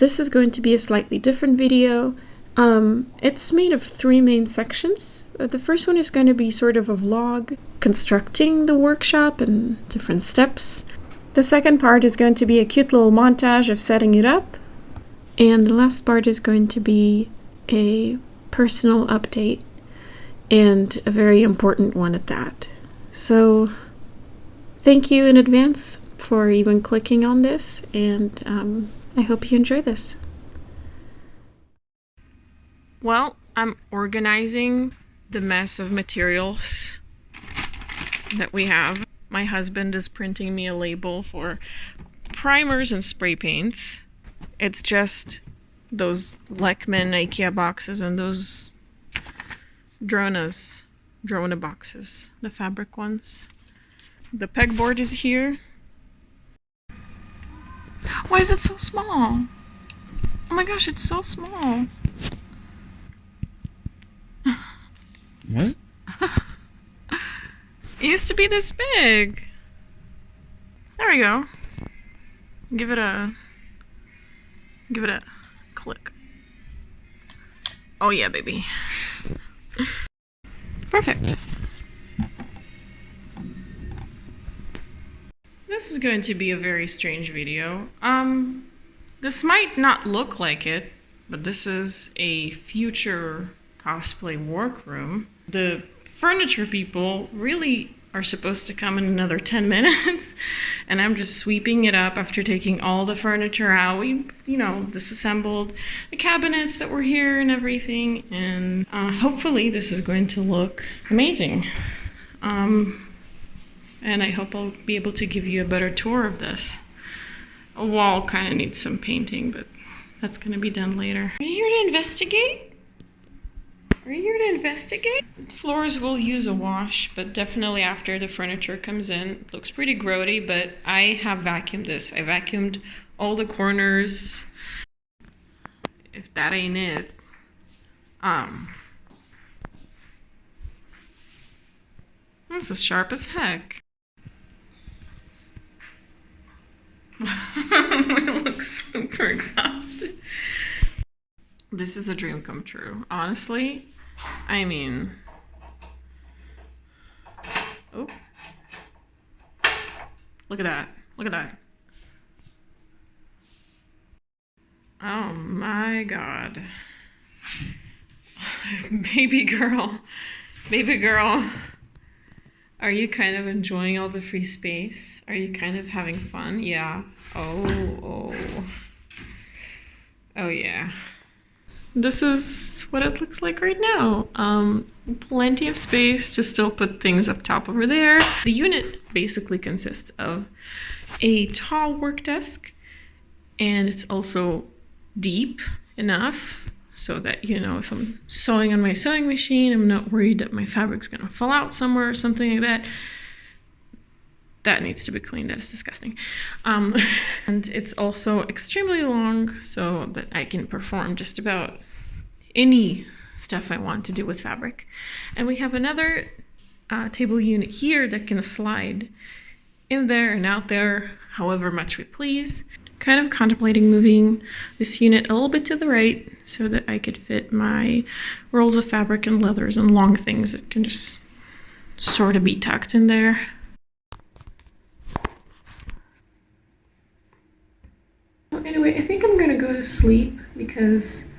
this is going to be a slightly different video. It's made of 3 main sections. The first one is going to be sort of a vlog constructing the workshop and different steps. The second part is going to be a cute little montage of setting it up. And the last part is going to be a personal update, and a very important one at that. So thank you in advance for even clicking on this, and I hope you enjoy this. Well, I'm organizing the mess of materials that we have. My husband is printing me a label for primers and spray paints. It's just those Lekman IKEA boxes and those Drona boxes, the fabric ones. The pegboard is here. Why is it so small? Oh my gosh, it's so small. What? It used to be this big. There we go. Give it a click. Oh yeah, baby. Perfect. This is going to be a very strange video. This might not look like it, but this is a future cosplay workroom. The furniture people really are supposed to come in another 10 minutes, and I'm just sweeping it up after taking all the furniture out. We, disassembled the cabinets that were here and everything, and hopefully this is going to look amazing. And I hope I'll be able to give you a better tour of this. A wall kind of needs some painting, but that's going to be done later. Are you here to investigate? Are you here to investigate? The floors will use a wash, but definitely after the furniture comes in. It looks pretty grody, but I have vacuumed this. I vacuumed all the corners. If that ain't it, this is sharp as heck. I look super exhausted. This is a dream come true. Honestly, I mean... Oh. Look at that. Look at that. Oh my god. Baby girl. Baby girl. Are you kind of enjoying all the free space? Are you kind of having fun? Yeah. Oh yeah. This is what it looks like right now. Plenty of space to still put things up top over there. The unit basically consists of a tall work desk, and it's also deep enough so that, if I'm sewing on my sewing machine, I'm not worried that my fabric's gonna fall out somewhere or something like that. That needs to be cleaned. That is disgusting. And it's also extremely long so that I can perform just about any stuff I want to do with fabric. And we have another table unit here that can slide in there and out there however much we please. Kind of contemplating moving this unit a little bit to the right so that I could fit my rolls of fabric and leathers and long things that can just sort of be tucked in there. Anyway, I think I'm gonna go to sleep because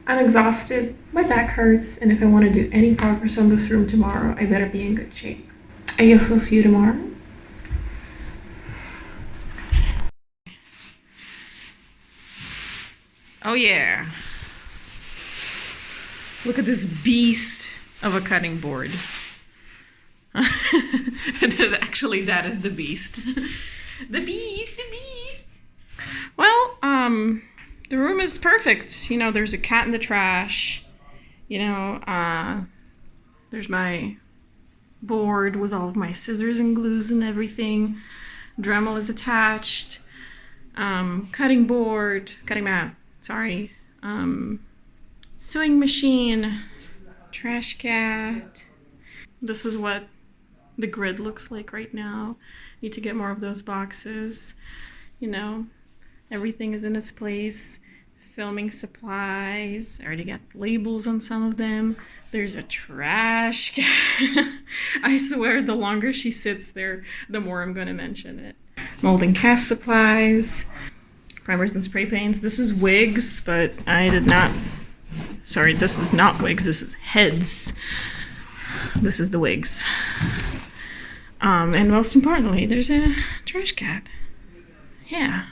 I'm exhausted, my back hurts, and if I want to do any progress on this room tomorrow, I better be in good shape. I guess I'll see you tomorrow. Oh yeah. Look at this beast of a cutting board. Actually, that is the beast. The beast. Well, the room is perfect. There's a cat in the trash. There's my board with all of my scissors and glues and everything. Dremel is attached. Cutting mat, sorry. Sewing machine, trash cat. This is what the grid looks like right now. Need to get more of those boxes. Everything is in its place. filming supplies. I already got labels on some of them. There's a trash can. I swear the longer she sits there, the more I'm going to mention it. Molding cast supplies, primers and spray paints. This is wigs, but I did not... Sorry, this is not wigs. This is heads. This is the wigs. And most importantly, there's a trash cat. Yeah.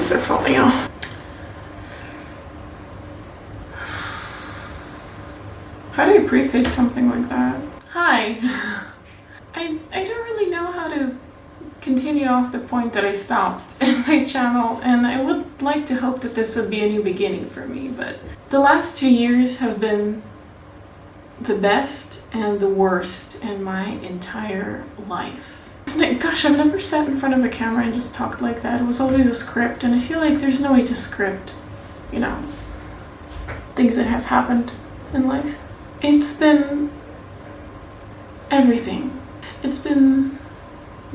Are falling off. How do you preface something like that? Hi. I don't really know how to continue off the point that I stopped in my channel, and I would like to hope that this would be a new beginning for me, but the last 2 years have been the best and the worst in my entire life. Gosh, I've never sat in front of a camera and just talked like that. It was always a script, and I feel like there's no way to script, you know, things that have happened in life. It's been everything. It's been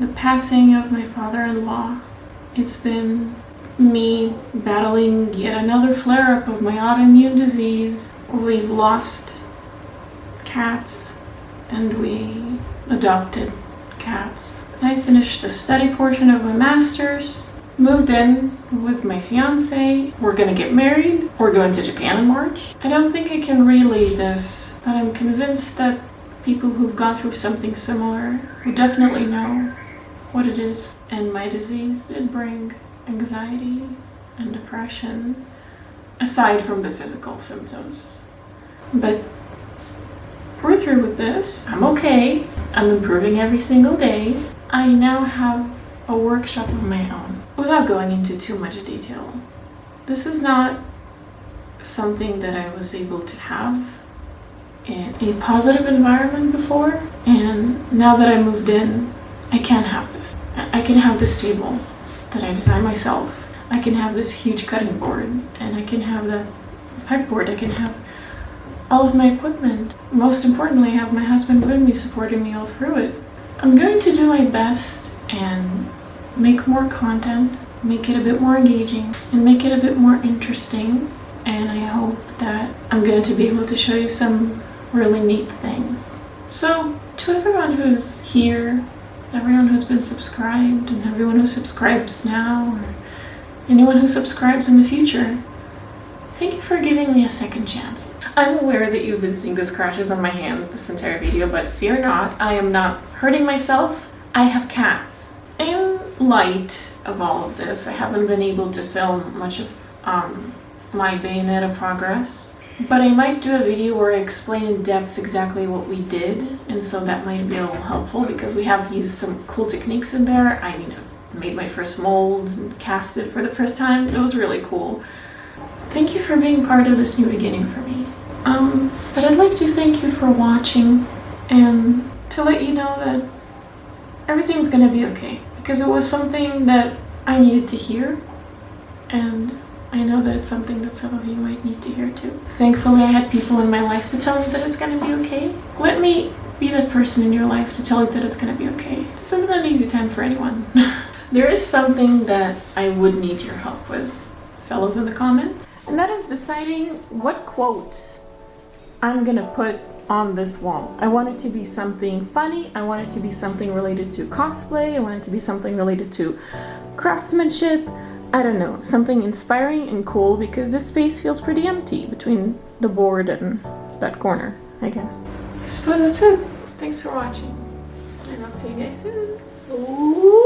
the passing of my father-in-law. It's been me battling yet another flare-up of my autoimmune disease. We've lost cats, and we adopted cats. I finished the study portion of my master's, moved in with my fiance. We're gonna get married. We're going to Japan in March. I don't think I can relay this, but I'm convinced that people who've gone through something similar will definitely know what it is. And my disease did bring anxiety and depression, aside from the physical symptoms. But we're through with this. I'm okay. I'm improving every single day. I now have a workshop of my own. Without going into too much detail, this is not something that I was able to have in a positive environment before, and now that I moved in, I can have this. I can have this table that I designed myself. I can have this huge cutting board, and I can have the pegboard. I can have all of my equipment. Most importantly, I have my husband with me, supporting me all through it. I'm going to do my best and make more content, make it a bit more engaging, and make it a bit more interesting. And I hope that I'm going to be able to show you some really neat things. So, to everyone who's here, everyone who's been subscribed, and everyone who subscribes now, or anyone who subscribes in the future, thank you for giving me a second chance. I'm aware that you've been seeing the scratches on my hands this entire video, but fear not, I am not hurting myself. I have cats. In light of all of this, I haven't been able to film much of my Bayonetta progress, but I might do a video where I explain in depth exactly what we did, and so that might be a little helpful because we have used some cool techniques in there. I mean, I made my first molds and cast it for the first time. It was really cool. Thank you for being part of this new beginning for me. But I'd like to thank you for watching and to let you know that everything's gonna be okay, because it was something that I needed to hear, and I know that it's something that some of you might need to hear too. Thankfully, I had people in my life to tell me that it's gonna be okay. Let me be that person in your life to tell you that it's gonna be okay. This isn't an easy time for anyone. There is something that I would need your help with, fellas in the comments, and that is deciding what quote I'm gonna put on this wall. I want it to be something funny. I want it to be something related to cosplay. I want it to be something related to craftsmanship. I don't know, something inspiring and cool, because this space feels pretty empty between the board and that corner, I guess. I suppose that's it. Thanks for watching, and I'll see you guys soon. Ooh.